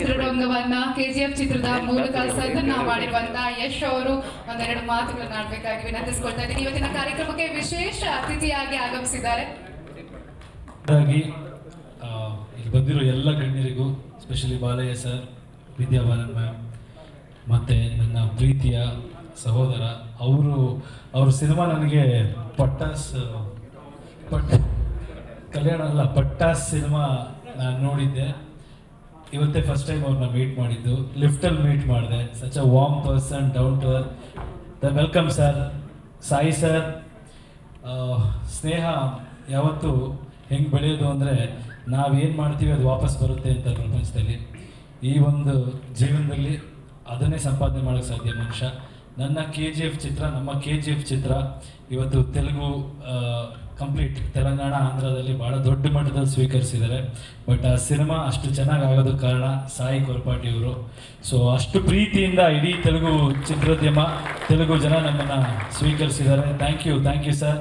ಚಿತ್ರರಂಗವನ್ನ KGF ಚಿತ್ರದ ಮೂಲಕ ಸಾಧನೆ ಮಾಡಿರುವಂತಹ ಯಶ್ ಅವರು ಒಂದೆರಡು ಮಾತುಗಳನ್ನು ಆಡಬೇಕಾಗಿ ವಿನಂತಿಸಿಕೊಳ್ತಾ ಇದ್ದೀನಿ. ಇವತ್ತಿನ ಕಾರ್ಯಕ್ರಮಕ್ಕೆ ವಿಶೇಷ ಅತಿಥಿಯಾಗಿ ಆಗಮಿಸಿದ್ದಾರೆ. ಇಲ್ಲಿ ಬಂದಿರೋ ಎಲ್ಲ ಗಣ್ಯರಿಗೂ, specially Balayya sir, Vidya Balan ma'am, ಮತ್ತು ನನ್ನ ಪ್ರೀತಿಯ ಸಹೋದರ ಅವ್ರ ಸಿನಿಮಾ ನನಗೆ ಪಟ್ಟಾಸ್ ಸಿನಿಮಾ ನಾನು ನೋಡಿದ್ದೆ. ಇವತ್ತೇ ಫಸ್ಟ್ ಟೈಮ್ ಅವ್ರನ್ನ ಮೀಟ್ ಮಾಡಿದ್ದು, ಲಿಫ್ಟಲ್ಲಿ ಮೀಟ್ ಮಾಡಿದೆ. Such a warm person, down to earth. Welcome sir. Sai sir, ಸ್ನೇಹ ಯಾವತ್ತೂ ಹೆಂಗೆ ಬೆಳೆಯೋದು ಅಂದರೆ ನಾವೇನು ಮಾಡ್ತೀವಿ ಅದು ವಾಪಸ್ ಬರುತ್ತೆ ಅಂತ ಪ್ರಪಂಚದಲ್ಲಿ. ಈ ಒಂದು ಜೀವನದಲ್ಲಿ ಅದನ್ನೇ ಸಂಪಾದನೆ ಮಾಡೋಕ್ಕೆ ಸಾಧ್ಯ ಮನುಷ್ಯ. ನನ್ನ KGF ಚಿತ್ರ, ನಮ್ಮ KGF ಚಿತ್ರ ಇವತ್ತು ತೆಲುಗು ಕಂಪ್ಲೀಟ್ ತೆಲಂಗಾಣ, ಆಂಧ್ರದಲ್ಲಿ ಭಾಳ ದೊಡ್ಡ ಮಟ್ಟದಲ್ಲಿ ಸ್ವೀಕರಿಸಿದ್ದಾರೆ. ಬಟ್ ಆ ಸಿನಿಮಾ ಅಷ್ಟು ಚೆನ್ನಾಗಿ ಆಗೋದಕ್ಕೆ ಕಾರಣ ಸಾಯಿ ಕೊರಪಾಟಿ ಅವರು. ಸೊ ಅಷ್ಟು ಪ್ರೀತಿಯಿಂದ ಇಡೀ ತೆಲುಗು ಚಿತ್ರೋದ್ಯಮ, ತೆಲುಗು ಜನ ನಮ್ಮನ್ನು ಸ್ವೀಕರಿಸಿದ್ದಾರೆ. Thank you sir.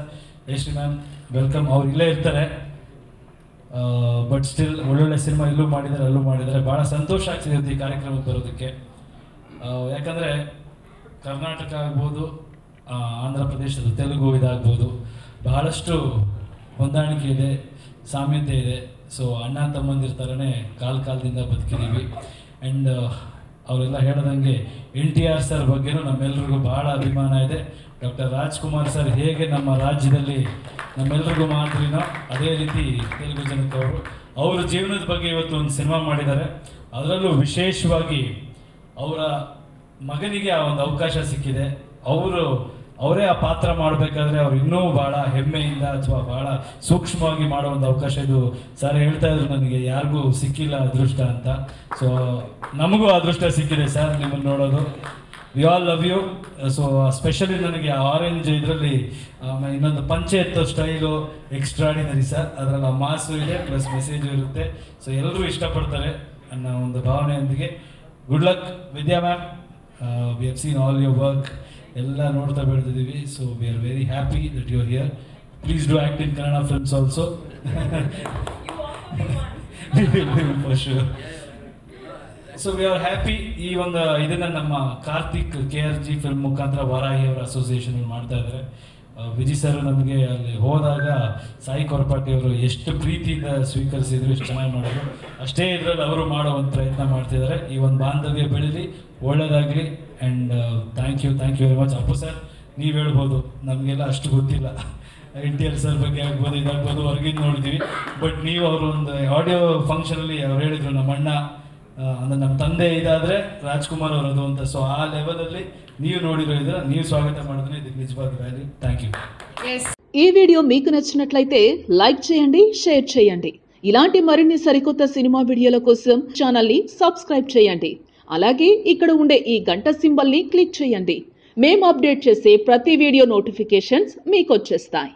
Yashri ma'am, welcome. ಅವ್ರು ಇಲ್ಲೇ ಇರ್ತಾರೆ, ಬಟ್ ಸ್ಟಿಲ್ ಒಳ್ಳೊಳ್ಳೆ ಸಿನಿಮಾ ಇಲ್ಲೂ ಮಾಡಿದ್ದಾರೆ, ಅಲ್ಲೂ ಮಾಡಿದ್ದಾರೆ. ಭಾಳ ಸಂತೋಷ ಆಗ್ತಿದೆ ಈ ಕಾರ್ಯಕ್ರಮಕ್ಕೆ ಬರೋದಕ್ಕೆ. ಯಾಕಂದರೆ ಕರ್ನಾಟಕ ಆಗ್ಬೋದು, ಆಂಧ್ರ ಪ್ರದೇಶದ ತೆಲುಗು ಇದಾಗ್ಬೋದು, ಬಹಳಷ್ಟು ಹೊಂದಾಣಿಕೆ ಇದೆ, ಸಾಮ್ಯತೆ ಇದೆ. ಸೊ ಅಣ್ಣ ತಮ್ಮಂದಿರ ಥರನೇ ಕಾಲದಿಂದ ಬದುಕಿದ್ದೀವಿ. ಆ್ಯಂಡ್ ಅವರೆಲ್ಲ ಹೇಳೋದಂಗೆ NTR ಸರ್ ಬಗ್ಗೆನೂ ನಮ್ಮೆಲ್ರಿಗೂ ಭಾಳ ಅಭಿಮಾನ ಇದೆ. ಡಾಕ್ಟರ್ ರಾಜ್ಕುಮಾರ್ ಸರ್ ಹೇಗೆ ನಮ್ಮ ರಾಜ್ಯದಲ್ಲಿ ನಮ್ಮೆಲ್ರಿಗೂ ಮಾದರಿನೋ ಅದೇ ರೀತಿ ತೆಲುಗು ಜನಕ್ಕೆ ಅವರ ಜೀವನದ ಬಗ್ಗೆ ಇವತ್ತು ಒಂದು ಸಿನಿಮಾ ಮಾಡಿದ್ದಾರೆ. ಅದರಲ್ಲೂ ವಿಶೇಷವಾಗಿ ಅವರ ಮಗನಿಗೆ ಆ ಒಂದು ಅವಕಾಶ ಸಿಕ್ಕಿದೆ. ಅವರೇ ಆ ಪಾತ್ರ ಮಾಡಬೇಕಾದ್ರೆ ಅವ್ರು ಇನ್ನೂ ಭಾಳ ಹೆಮ್ಮೆಯಿಂದ ಅಥವಾ ಭಾಳ ಸೂಕ್ಷ್ಮವಾಗಿ ಮಾಡೋ ಒಂದು ಅವಕಾಶ ಇದು. ಸರ್ ಹೇಳ್ತಾ ಇದ್ರು ನನಗೆ ಯಾರಿಗೂ ಸಿಕ್ಕಿಲ್ಲ ಅದೃಷ್ಟ ಅಂತ. ಸೊ ನಮಗೂ ಅದೃಷ್ಟ ಸಿಕ್ಕಿದೆ ಸರ್ ನಿಮ್ಮನ್ನು ನೋಡೋದು. We all love you. So specially ನನಗೆ ಆರೆಂಜ್ ಇದರಲ್ಲಿ ಇನ್ನೊಂದು ಪಂಚೆ ಎತ್ತೋ ಸ್ಟೈಲು ಎಕ್ಸ್ಟ್ರಾಡಿನರಿ ಸರ್. ಅದರಲ್ಲಿ ಆ ಮಾಸು ಇದೆ, ಪ್ಲಸ್ ಮೆಸೇಜು ಇರುತ್ತೆ. ಸೊ ಎಲ್ಲರೂ ಇಷ್ಟಪಡ್ತಾರೆ ಅನ್ನೋ ಒಂದು ಭಾವನೆಯೊಂದಿಗೆ. Good luck Vidya ma'am. We have seen all your work. ಎಲ್ಲ ನೋಡ್ತಾ ಬೆಳೆದಿದ್ದೀವಿ. So we are very happy that you are here. Please do act in Kannada films also. For sure. So we are happy. ಈ ಒಂದು ಇದನ್ನು ನಮ್ಮ ಕಾರ್ತಿಕ್ KRG ಫಿಲ್ಮ್ ಮುಖಾಂತರ ವಾರಾಹಿ ಅವರ association ಮಾಡ್ತಾ ಇದ್ದಾರೆ. ವಿಜಯ್ ಸರ್ ನಮಗೆ ಅಲ್ಲಿ ಹೋದಾಗ ಸಾಯಿ ಕೊರಪಾಟಿ ಅವರು ಎಷ್ಟು ಪ್ರೀತಿಯಿಂದ ಸ್ವೀಕರಿಸಿದ್ರು, ಎಷ್ಟು ಚೆನ್ನಾಗಿ ಮಾಡಿದ್ರು. ಅಷ್ಟೇ ಇದರಲ್ಲಿ ಅವರು ಮಾಡೋ ಒಂದು ಪ್ರಯತ್ನ ಮಾಡ್ತಿದ್ದಾರೆ. ಈ ಒಂದು ಬಾಂಧವ್ಯ ಬೆಳೀಲಿ, ಒಳ್ಳೆಯದಾಗಲಿ. And thank you very much. Appu sir, ನೀವು ಹೇಳ್ಬೋದು, ನಮಗೆಲ್ಲ ಅಷ್ಟು ಗೊತ್ತಿಲ್ಲ. NTR ಸರ್ ಬಗ್ಗೆ ಆಗ್ಬೋದು, ಇದಾಗ್ಬೋದು, ಹೊರಗಿಂದ ನೋಡಿದ್ದೀವಿ. ಬಟ್ ನೀವು ಅವರು ಒಂದು ಆಡಿಯೋ ಫಂಕ್ಷನಲ್ಲಿ ಅವ್ರು ಹೇಳಿದರು, ನಮ್ಮ ಅಣ್ಣ ಅಂದರೆ ನಮ್ಮ ತಂದೆ ಇದಾದರೆ ರಾಜ್ಕುಮಾರ್ ಅವರದು ಅಂತ. ಸೊ ಆ ಲೆವೆಲಲ್ಲಿ ನೀವು ನೋಡಿರೋ ಇದ್ರೆ ನೀವು ಸ್ವಾಗತ ಮಾಡಿದ್ರೆ ಇದಕ್ಕೆ ನಿಜವಾದ ವ್ಯಾಲ್ಯೂ. Thank you. ఈ వీడియో మీకు నచ్చినట్లయితే లైక్ చేయండి, షేర్ చేయండి. ఇలాంటి మరిన్ని సరికొత్త సినిమా వీడియోల కోసం ఛానల్ ని సబ్స్క్రైబ్ చేయండి. అలాగే ఇక్కడ ఉండే ఈ గంట సింబల్ ని క్లిక్ చేయండి. మేము అప్డేట్ చేసే ప్రతి వీడియో నోటిఫికేషన్స్ మీకు వచ్చేస్తాయి.